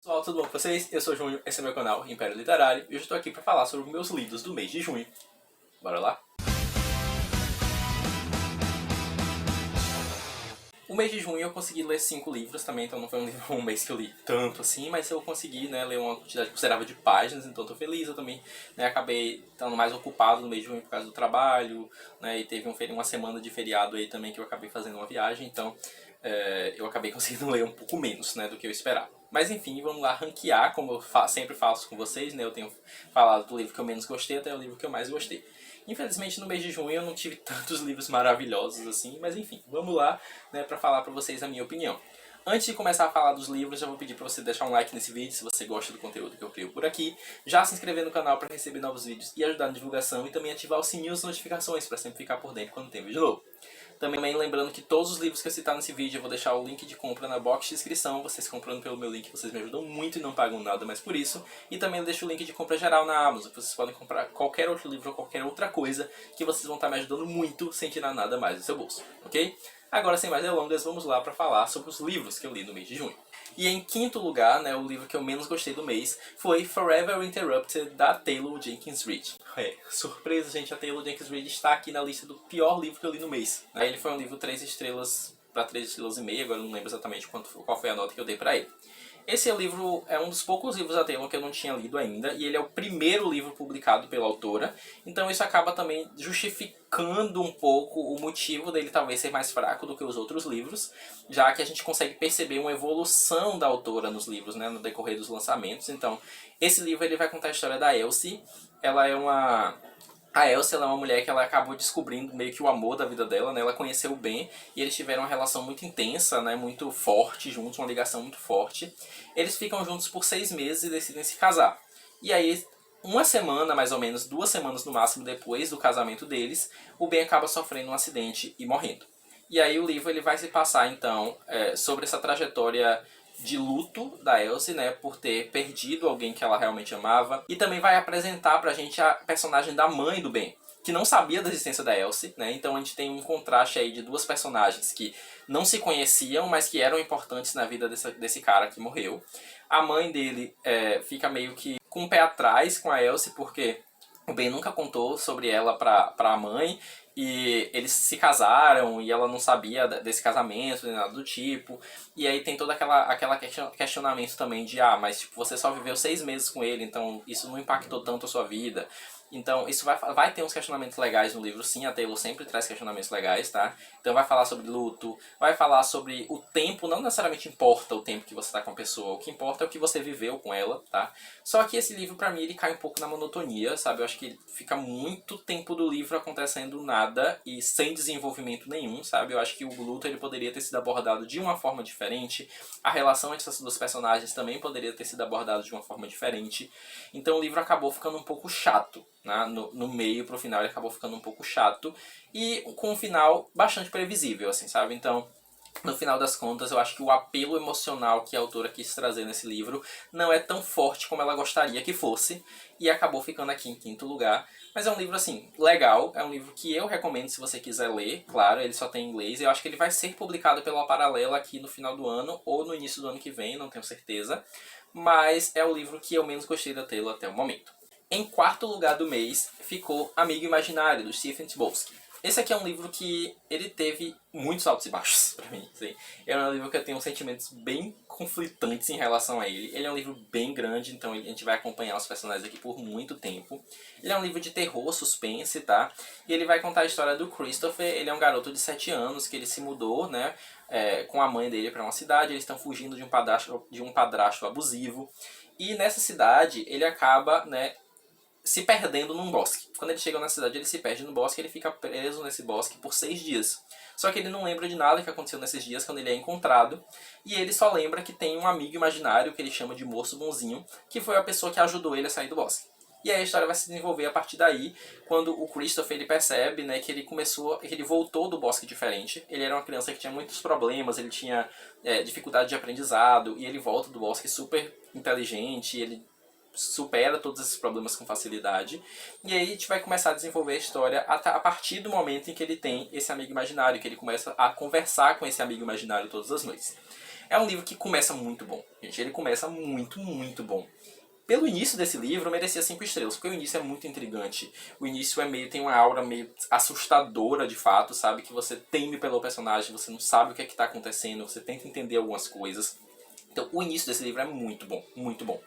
Pessoal, tudo bom com vocês? Eu sou o Júnior, esse é meu canal Império Literário e hoje eu estou aqui para falar sobre os meus livros do mês de junho. Bora lá? O mês de junho eu consegui ler 5 livros também, então não foi um mês que eu li tanto assim, mas eu consegui, né, ler uma quantidade considerável de páginas, então estou feliz. Eu também, né, acabei estando mais ocupado no mês de junho por causa do trabalho, né, e teve uma semana de feriado aí também que eu acabei fazendo uma viagem, então eu acabei conseguindo ler um pouco menos, né, do que eu esperava. Mas enfim, vamos lá ranquear, como eu sempre faço com vocês, né, eu tenho falado do livro que eu menos gostei até o livro que eu mais gostei. Infelizmente no mês de junho eu não tive tantos livros maravilhosos assim, mas enfim, vamos lá, né, para falar para vocês a minha opinião. Antes de começar a falar dos livros, já vou pedir para você deixar um like nesse vídeo se você gosta do conteúdo que eu crio por aqui, já se inscrever no canal para receber novos vídeos e ajudar na divulgação, e também ativar o sininho das notificações para sempre ficar por dentro quando tem vídeo novo. Também lembrando que todos os livros que eu citar nesse vídeo eu vou deixar o link de compra na box de descrição. Vocês comprando pelo meu link, vocês me ajudam muito e não pagam nada mais por isso. E também eu deixo o link de compra geral na Amazon, que vocês podem comprar qualquer outro livro ou qualquer outra coisa que vocês vão estar me ajudando muito sem tirar nada mais do seu bolso, ok? Agora, sem mais delongas, vamos lá para falar sobre os livros que eu li no mês de junho. E em quinto lugar, né, o livro que eu menos gostei do mês foi Forever Interrupted, da Taylor Jenkins Reid. Surpresa, gente, a Taylor Jenkins Reid está aqui na lista do pior livro que eu li no mês. Ele foi um livro 3 estrelas para 3 estrelas e meia, agora eu não lembro exatamente qual foi a nota que eu dei para ele. Esse livro é um dos poucos livros da Taylor que eu não tinha lido ainda, e ele é o primeiro livro publicado pela autora, então isso acaba também justificando um pouco o motivo dele talvez ser mais fraco do que os outros livros, já que a gente consegue perceber uma evolução da autora nos livros, né, no decorrer dos lançamentos. Então, esse livro ele vai contar a história da Elsie. A Elsie, ela é uma mulher que ela acabou descobrindo meio que o amor da vida dela, né? Ela conheceu o Ben e eles tiveram uma relação muito intensa, né? Muito forte juntos, uma ligação muito forte. Eles ficam juntos por 6 meses e decidem se casar. E aí, uma semana, mais ou menos, 2 semanas no máximo depois do casamento deles, o Ben acaba sofrendo um acidente e morrendo. E aí o livro ele vai se passar, então, sobre essa trajetória de luto da Elsie, né, por ter perdido alguém que ela realmente amava. E também vai apresentar pra gente a personagem da mãe do Ben, que não sabia da existência da Elsie, né? Então a gente tem um contraste aí de duas personagens que não se conheciam, mas que eram importantes na vida desse cara que morreu. A mãe dele fica meio que com o pé atrás com a Elsie, porque o Ben nunca contou sobre ela pra a mãe, e eles se casaram e ela não sabia desse casamento, nem nada do tipo. E aí tem todo aquela questionamento também de, mas tipo, você só viveu 6 meses com ele, então isso não impactou tanto a sua vida. Então isso vai ter uns questionamentos legais no livro, sim, a Taylor sempre traz questionamentos legais, tá? Então vai falar sobre luto, vai falar sobre o tempo, não necessariamente importa o tempo que você tá com a pessoa, o que importa é o que você viveu com ela, tá? Só que esse livro pra mim ele cai um pouco na monotonia, sabe? Eu acho que fica muito tempo do livro acontecendo nada e sem desenvolvimento nenhum, sabe? Eu acho que o luto ele poderia ter sido abordado de uma forma diferente, a relação entre essas duas personagens também poderia ter sido abordada de uma forma diferente. Então o livro acabou ficando um pouco chato. No meio pro final ele acabou ficando um pouco chato e com um final bastante previsível, assim, sabe? Então, no final das contas, eu acho que o apelo emocional que a autora quis trazer nesse livro não é tão forte como ela gostaria que fosse, e acabou ficando aqui em quinto lugar. Mas é um livro, assim, legal, é um livro que eu recomendo se você quiser ler, claro, ele só tem em inglês, eu acho que ele vai ser publicado pela Paralela aqui no final do ano, ou no início do ano que vem, não tenho certeza, mas é o livro que eu menos gostei da Taylor até o momento. Em quarto lugar do mês ficou Amigo Imaginário, do Stephen Chbosky. Esse aqui é um livro que ele teve muitos altos e baixos pra mim. Assim. É um livro que eu tenho sentimentos bem conflitantes em relação a ele. Ele é um livro bem grande, então a gente vai acompanhar os personagens aqui por muito tempo. Ele é um livro de terror, suspense, tá? E ele vai contar a história do Christopher. Ele é um garoto de 7 anos que ele se mudou, né? Com a mãe dele para uma cidade. Eles estão fugindo de um padrasto abusivo. E nessa cidade ele acaba, né, se perdendo num bosque. Quando ele chega na cidade, ele se perde no bosque, ele fica preso nesse bosque por 6 dias. Só que ele não lembra de nada que aconteceu nesses dias quando ele é encontrado, e ele só lembra que tem um amigo imaginário, que ele chama de Moço Bonzinho, que foi a pessoa que ajudou ele a sair do bosque. E aí a história vai se desenvolver a partir daí, quando o Christopher ele percebe, né, que ele voltou do bosque diferente. Ele era uma criança que tinha muitos problemas, ele tinha dificuldade de aprendizado, e ele volta do bosque super inteligente, ele supera todos esses problemas com facilidade. E aí a gente vai começar a desenvolver a história a partir do momento em que ele tem esse amigo imaginário, que ele começa a conversar com esse amigo imaginário todas as noites. É um livro que começa muito bom, gente. Ele começa muito, muito bom. Pelo início desse livro, merecia 5 estrelas, porque o início é muito intrigante. O início tem uma aura meio assustadora, de fato, sabe? Que você teme pelo personagem, você não sabe o que é que tá acontecendo, você tenta entender algumas coisas. Então, o início desse livro é muito bom, muito bom.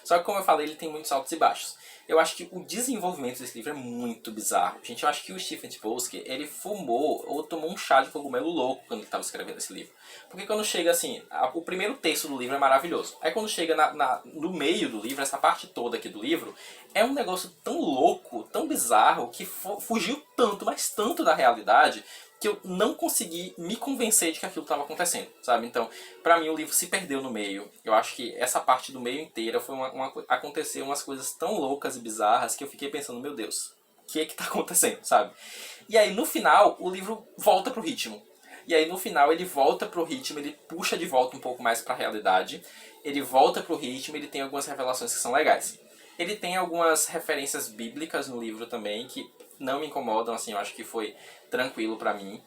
Só que, como eu falei, ele tem muitos altos e baixos. Eu acho que o desenvolvimento desse livro é muito bizarro. Gente, eu acho que o Stephen Chbosky, ele fumou ou tomou um chá de cogumelo louco quando ele estava escrevendo esse livro. Porque quando chega assim, o primeiro texto do livro é maravilhoso. Aí quando chega no meio do livro, essa parte toda aqui do livro, é um negócio tão louco, tão bizarro, que fugiu tanto, mas tanto da realidade, que eu não consegui me convencer de que aquilo estava acontecendo, sabe? Então, pra mim o livro se perdeu no meio. Eu acho que essa parte do meio inteira foi aconteceu umas coisas tão loucas e bizarras que eu fiquei pensando, meu Deus, o que é que tá acontecendo, sabe? E aí no final o livro volta pro ritmo. E aí no final ele volta pro ritmo, ele puxa de volta um pouco mais pra realidade. Ele volta pro ritmo, ele tem algumas revelações que são legais. Ele tem algumas referências bíblicas no livro também que não me incomodam, assim, eu acho que foi tranquilo pra mim.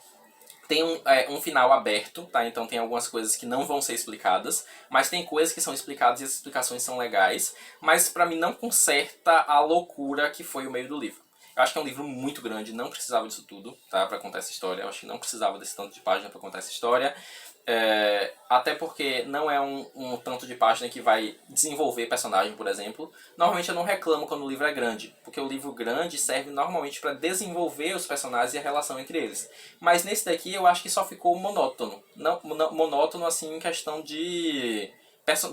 Tem um final aberto, tá? Então tem algumas coisas que não vão ser explicadas, mas tem coisas que são explicadas e as explicações são legais, mas pra mim não conserta a loucura que foi o meio do livro. Eu acho que é um livro muito grande, não precisava disso tudo, tá? Pra contar essa história. Eu acho que não precisava desse tanto de página pra contar essa história. Até porque não é um tanto de página que vai desenvolver personagem, por exemplo. Normalmente eu não reclamo quando o livro é grande, porque o livro grande serve normalmente para desenvolver os personagens e a relação entre eles. Mas nesse daqui eu acho que só ficou monótono. Não, monótono assim em questão de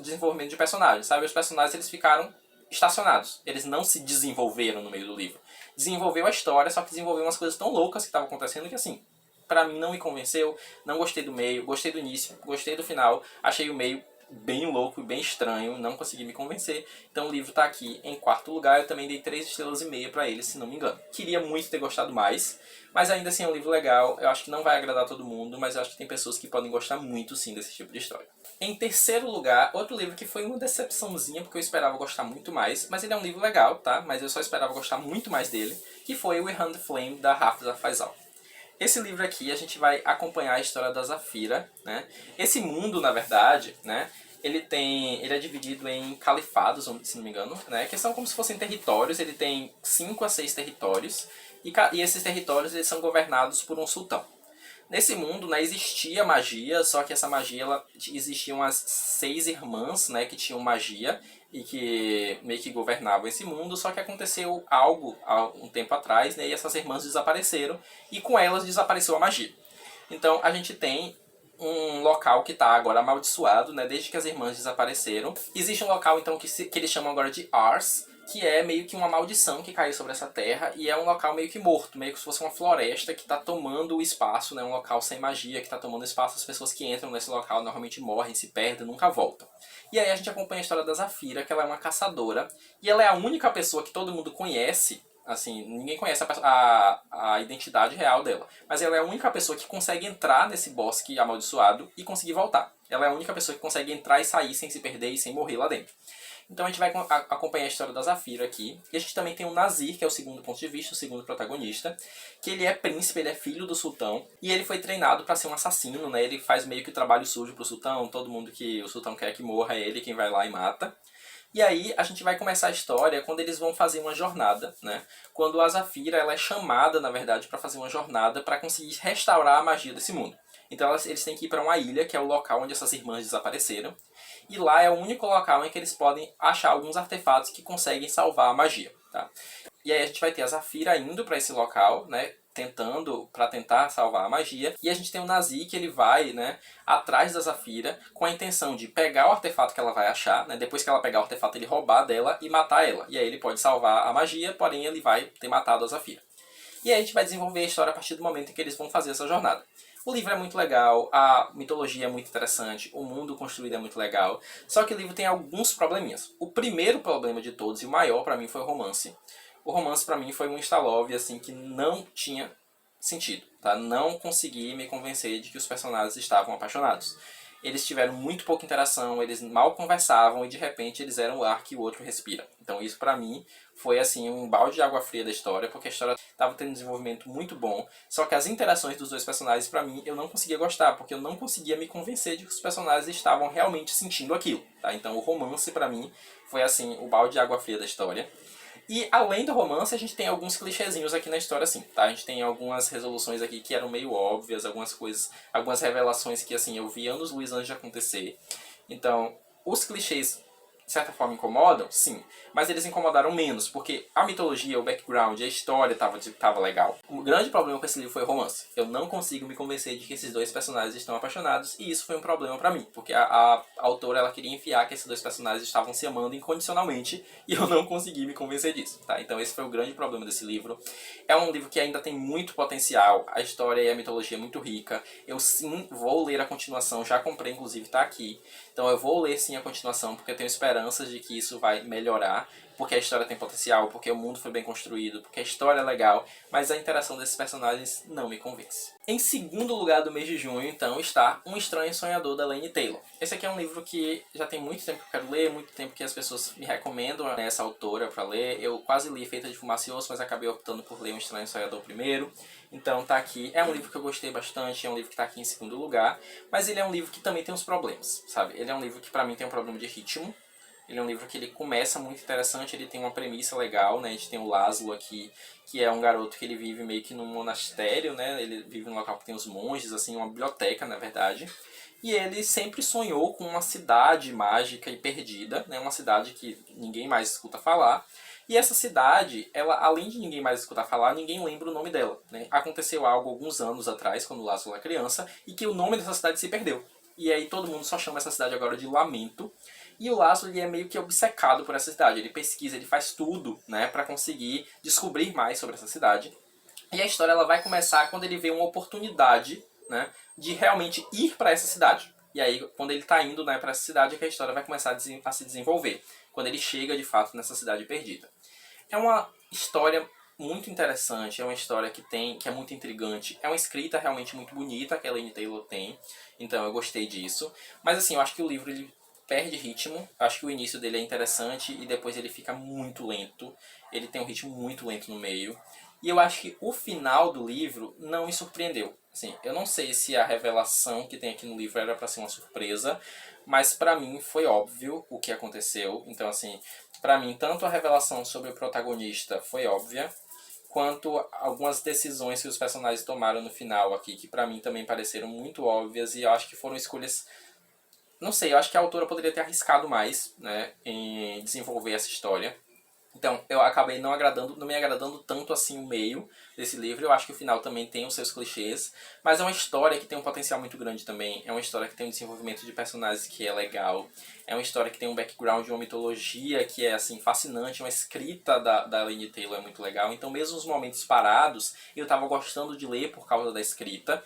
desenvolvimento de personagens, sabe? Os personagens eles ficaram estacionados. Eles não se desenvolveram no meio do livro. Desenvolveu a história, só que desenvolveu umas coisas tão loucas que estavam acontecendo que assim, pra mim não me convenceu, não gostei do meio, gostei do início, gostei do final, achei o meio bem louco e bem estranho, não consegui me convencer. Então o livro tá aqui em quarto lugar, eu também dei 3 estrelas e meia pra ele, se não me engano. Queria muito ter gostado mais, mas ainda assim é um livro legal, eu acho que não vai agradar todo mundo, mas eu acho que tem pessoas que podem gostar muito sim desse tipo de história. Em terceiro lugar, outro livro que foi uma decepçãozinha, porque eu esperava gostar muito mais, mas ele é um livro legal, tá? Mas eu só esperava gostar muito mais dele, que foi o Behind the Flame, da Hafsa Faizal. Esse livro aqui a gente vai acompanhar a história da Zafira, né? Esse mundo, na verdade, né? Ele é dividido em califados, se não me engano, né? Que são como se fossem territórios. Ele tem 5 a 6 territórios e esses territórios eles são governados por um sultão. Nesse mundo, né, existia magia, só que essa magia, existiam as 6 irmãs, né, que tinham magia e que meio que governavam esse mundo, só que aconteceu algo há um tempo atrás, né, e essas irmãs desapareceram e com elas desapareceu a magia. Então a gente tem um local que está agora amaldiçoado, né, desde que as irmãs desapareceram. Existe um local então que eles chamam agora de Ars, que é meio que uma maldição que caiu sobre essa terra e é um local meio que morto, meio que se fosse uma floresta que está tomando o espaço, né, um local sem magia que está tomando espaço. As pessoas que entram nesse local normalmente morrem, se perdem, nunca voltam. E aí a gente acompanha a história da Zafira, que ela é uma caçadora e ela é a única pessoa que todo mundo conhece. Assim, ninguém conhece a identidade real dela. Mas ela é a única pessoa que consegue entrar nesse bosque amaldiçoado e conseguir voltar. Ela é a única pessoa que consegue entrar e sair sem se perder e sem morrer lá dentro. Então a gente vai acompanhar a história da Zafira aqui. E a gente também tem o Nazir, que é o segundo ponto de vista, o segundo protagonista. Que ele é príncipe, ele é filho do sultão. E ele foi treinado para ser um assassino, né? Ele faz meio que o trabalho sujo pro sultão. Todo mundo que o sultão quer que morra é ele quem vai lá e mata. E aí a gente vai começar a história quando eles vão fazer uma jornada, né? Quando a Zafira ela é chamada, na verdade, para fazer uma jornada para conseguir restaurar a magia desse mundo. Então eles têm que ir para uma ilha, que é o local onde essas irmãs desapareceram. E lá é o único local em que eles podem achar alguns artefatos que conseguem salvar a magia, tá? E aí a gente vai ter a Zafira indo para esse local, né? Para tentar salvar a magia. E a gente tem o Nazir que ele vai, né, atrás da Zafira com a intenção de pegar o artefato que ela vai achar, né, depois que ela pegar o artefato ele roubar dela e matar ela. E aí ele pode salvar a magia, porém ele vai ter matado a Zafira. E aí a gente vai desenvolver a história a partir do momento em que eles vão fazer essa jornada. O livro é muito legal, a mitologia é muito interessante, o mundo construído é muito legal, só que o livro tem alguns probleminhas. O primeiro problema de todos, e o maior pra mim, foi o romance. O romance pra mim foi um insta-love assim, que não tinha sentido, tá? Não consegui me convencer de que os personagens estavam apaixonados. eles tiveram muito pouca interação, eles mal conversavam e de repente eles eram o ar que o outro respira. Então isso pra mim foi assim um balde de água fria da história, porque a história estava tendo um desenvolvimento muito bom, só que as interações dos dois personagens pra mim eu não conseguia gostar, porque eu não conseguia me convencer de que os personagens estavam realmente sentindo aquilo, tá? Então o romance pra mim foi assim o balde de água fria da história. E além do romance, a gente tem alguns clichêzinhos aqui na história, assim, tá? A gente tem algumas resoluções aqui que eram meio óbvias, algumas coisas, algumas revelações que, assim, eu vi anos-luz antes de acontecer. Então, os clichês, de certa forma, incomodam? Sim. Mas eles incomodaram menos, porque a mitologia, o background, a história tava legal. O grande problema com esse livro foi o romance. Eu não consigo me convencer de que esses dois personagens estão apaixonados, e isso foi um problema pra mim, porque a autora ela queria enfiar que esses dois personagens estavam se amando incondicionalmente, e eu não consegui me convencer disso, tá? Então esse foi o grande problema desse livro. É um livro que ainda tem muito potencial, a história e a mitologia é muito rica. Eu sim vou ler a continuação, já comprei, inclusive tá aqui. Então eu vou ler sim a continuação, porque eu tenho esperanças de que isso vai melhorar, porque a história tem potencial, porque o mundo foi bem construído, porque a história é legal, mas a interação desses personagens não me convence. Em segundo lugar do mês de junho, então, está Um Estranho Sonhador, da Laini Taylor. Esse aqui é um livro que já tem muito tempo que eu quero ler, muito tempo que as pessoas me recomendam essa autora para ler. Eu quase li Feita de Fumaça e Osso, mas acabei optando por ler Um Estranho Sonhador primeiro. Então tá aqui, é um livro que eu gostei bastante, é um livro que tá aqui em segundo lugar, mas ele é um livro que também tem uns problemas, sabe? Ele é um livro que pra mim tem um problema de ritmo. Ele é um livro que ele começa muito interessante, ele tem uma premissa legal, né? A gente tem o Laszlo aqui, que é um garoto que ele vive meio que num monastério, né? Ele vive num local que tem os monges, assim, uma biblioteca, na verdade. E ele sempre sonhou com uma cidade mágica e perdida, né? Uma cidade que ninguém mais escuta falar. E essa cidade, ela, além de ninguém mais escutar falar, ninguém lembra o nome dela, né? Aconteceu algo alguns anos atrás, quando o Laszlo era criança, e que o nome dessa cidade se perdeu. E aí todo mundo só chama essa cidade agora de Lamento. E o Laszlo ele é meio que obcecado por essa cidade. Ele pesquisa, ele faz tudo, né, para conseguir descobrir mais sobre essa cidade. E a história ela vai começar quando ele vê uma oportunidade, né, de realmente ir para essa cidade. E aí, quando ele está indo, né, para essa cidade, é que a história vai começar a se desenvolver. Quando ele chega, de fato, nessa cidade perdida. É uma história muito interessante, é uma história que é muito intrigante, é uma escrita realmente muito bonita que a Laini Taylor tem, então eu gostei disso. Mas assim, eu acho que o livro ele perde ritmo, eu acho que o início dele é interessante e depois ele fica muito lento, ele tem um ritmo muito lento no meio. E eu acho que o final do livro não me surpreendeu. Assim, eu não sei se a revelação que tem aqui no livro era para ser uma surpresa, mas para mim foi óbvio o que aconteceu. Então assim, para mim tanto a revelação sobre o protagonista foi óbvia, quanto algumas decisões que os personagens tomaram no final aqui, que para mim também pareceram muito óbvias e eu acho que foram escolhas. Não sei, eu acho que a autora poderia ter arriscado mais, né, em desenvolver essa história. Então, eu acabei não me agradando tanto assim o meio desse livro. Eu acho que o final também tem os seus clichês, mas é uma história que tem um potencial muito grande também. É uma história que tem um desenvolvimento de personagens que é legal. É uma história que tem um background, uma mitologia que é assim fascinante. Uma escrita da Laini Taylor é muito legal. Então, mesmo os momentos parados, eu estava gostando de ler por causa da escrita.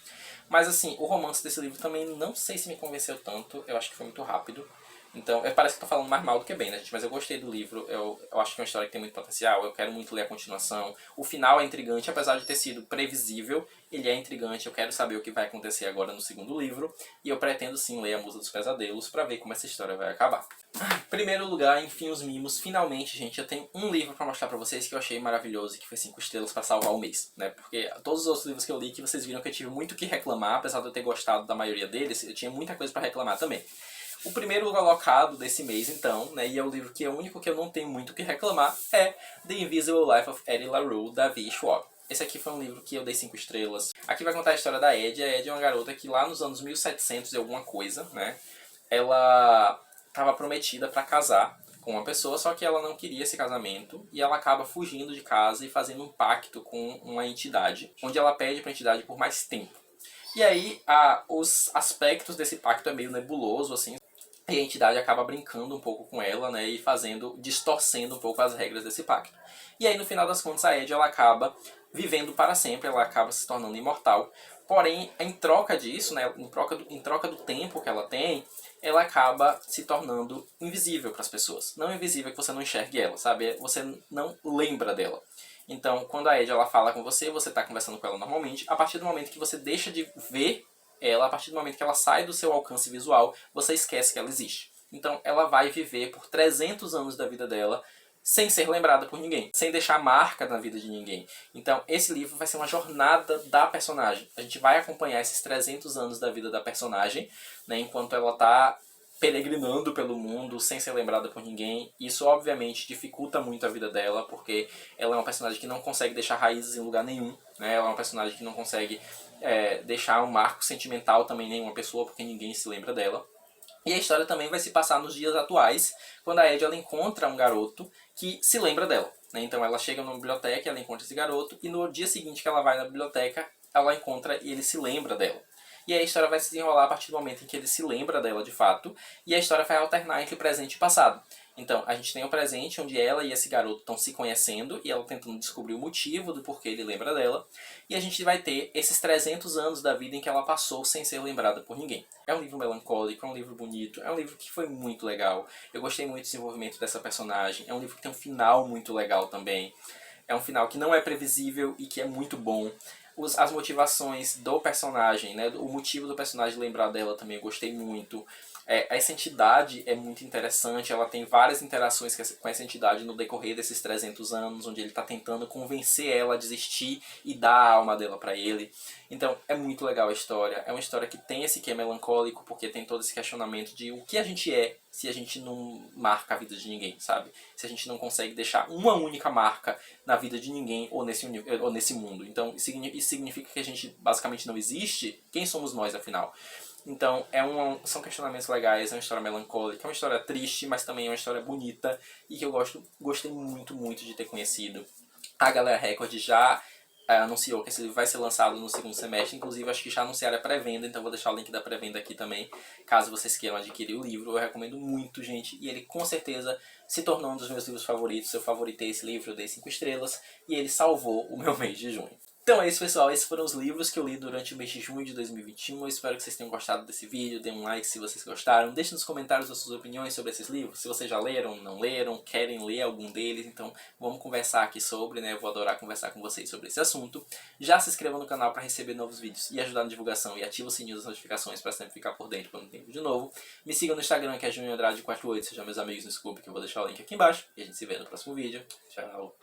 Mas assim, o romance desse livro também não sei se me convenceu tanto. Eu acho que foi muito rápido. Então, parece que estou falando mais mal do que bem, né, gente? Mas eu gostei do livro, eu acho que é uma história que tem muito potencial, eu quero muito ler a continuação. O final é intrigante, apesar de ter sido previsível, ele é intrigante, eu quero saber o que vai acontecer agora no segundo livro. E eu pretendo sim ler A Musa dos Pesadelos para ver como essa história vai acabar. Primeiro lugar, enfim, os mimos. Finalmente, gente, eu tenho um livro para mostrar para vocês que eu achei maravilhoso e que foi 5 estrelas para salvar o mês, né? Porque todos os outros livros que eu li, que vocês viram que eu tive muito o que reclamar, apesar de eu ter gostado da maioria deles, eu tinha muita coisa para reclamar também. O primeiro colocado desse mês, então, né, e é o livro que é o único que eu não tenho muito o que reclamar, é The Invisible Life of Eddie LaRue, da V. Schwab. Esse aqui foi um livro que eu dei 5 estrelas. Aqui vai contar a história da Eddie. A Eddie é uma garota que lá nos anos 1700 e alguma coisa, né, ela estava prometida para casar com uma pessoa, só que ela não queria esse casamento e ela acaba fugindo de casa e fazendo um pacto com uma entidade, onde ela pede para a entidade por mais tempo. E aí, os aspectos desse pacto é meio nebuloso, assim, e a entidade acaba brincando um pouco com ela, né, e distorcendo um pouco as regras desse pacto. E aí, no final das contas, a Eddie ela acaba vivendo para sempre, ela acaba se tornando imortal. Porém, em troca disso, né, em troca do tempo que ela tem, ela acaba se tornando invisível para as pessoas. Não invisível que você não enxergue ela, sabe? Você não lembra dela. Então, quando a Eddie ela fala com você, você está conversando com ela normalmente. A partir do momento que você deixa de ver ela, a partir do momento que ela sai do seu alcance visual, você esquece que ela existe. Então ela vai viver por 300 anos da vida dela sem ser lembrada por ninguém, sem deixar marca na vida de ninguém. Então esse livro vai ser uma jornada da personagem. A gente vai acompanhar esses 300 anos da vida da personagem, né, enquanto ela está peregrinando pelo mundo sem ser lembrada por ninguém. Isso obviamente dificulta muito a vida dela, porque ela é uma personagem que não consegue deixar raízes em lugar nenhum, né? Ela é uma personagem que não consegue deixar um marco sentimental também em nenhuma pessoa, porque ninguém se lembra dela. E a história também vai se passar nos dias atuais, quando a Ed ela encontra um garoto que se lembra dela, né? Então ela chega numa biblioteca, ela encontra esse garoto, e no dia seguinte que ela vai na biblioteca, ela encontra e ele se lembra dela. E aí a história vai se desenrolar a partir do momento em que ele se lembra dela de fato, e a história vai alternar entre presente e passado. Então, a gente tem o presente, onde ela e esse garoto estão se conhecendo, e ela tentando descobrir o motivo do porquê ele lembra dela. E a gente vai ter esses 300 anos da vida em que ela passou sem ser lembrada por ninguém. É um livro melancólico, é um livro bonito, é um livro que foi muito legal. Eu gostei muito do desenvolvimento dessa personagem. É um livro que tem um final muito legal também. É um final que não é previsível e que é muito bom. As motivações do personagem, né? O motivo do personagem lembrar dela também eu gostei muito. Essa entidade é muito interessante, ela tem várias interações com essa entidade no decorrer desses 300 anos, onde ele está tentando convencer ela a desistir e dar a alma dela para ele. Então é muito legal a história, é uma história que tem esse quê melancólico, porque tem todo esse questionamento de o que a gente é se a gente não marca a vida de ninguém, sabe? Se a gente não consegue deixar uma única marca na vida de ninguém ou nesse mundo. Então isso significa que a gente basicamente não existe? Quem somos nós, afinal? Então, são questionamentos legais, é uma história melancólica, é uma história triste, mas também é uma história bonita e que eu gostei muito, muito de ter conhecido. A Galera Record já anunciou que esse livro vai ser lançado no segundo semestre, inclusive acho que já anunciaram a pré-venda, então vou deixar o link da pré-venda aqui também, caso vocês queiram adquirir o livro. Eu recomendo muito, gente, e ele com certeza se tornou um dos meus livros favoritos. Eu favoritei esse livro, eu dei 5 estrelas, e ele salvou o meu mês de junho. Então é isso, pessoal, esses foram os livros que eu li durante o mês de junho de 2021, eu espero que vocês tenham gostado desse vídeo, deem um like se vocês gostaram, deixem nos comentários as suas opiniões sobre esses livros, se vocês já leram, não leram, querem ler algum deles, então vamos conversar aqui sobre, né, eu vou adorar conversar com vocês sobre esse assunto. Já se inscreva no canal para receber novos vídeos e ajudar na divulgação, e ativa o sininho das notificações para sempre ficar por dentro quando tem vídeo novo. Me siga no Instagram, que é JuniorAndrade48, sejam meus amigos no Scooby, que eu vou deixar o link aqui embaixo, e a gente se vê no próximo vídeo. Tchau!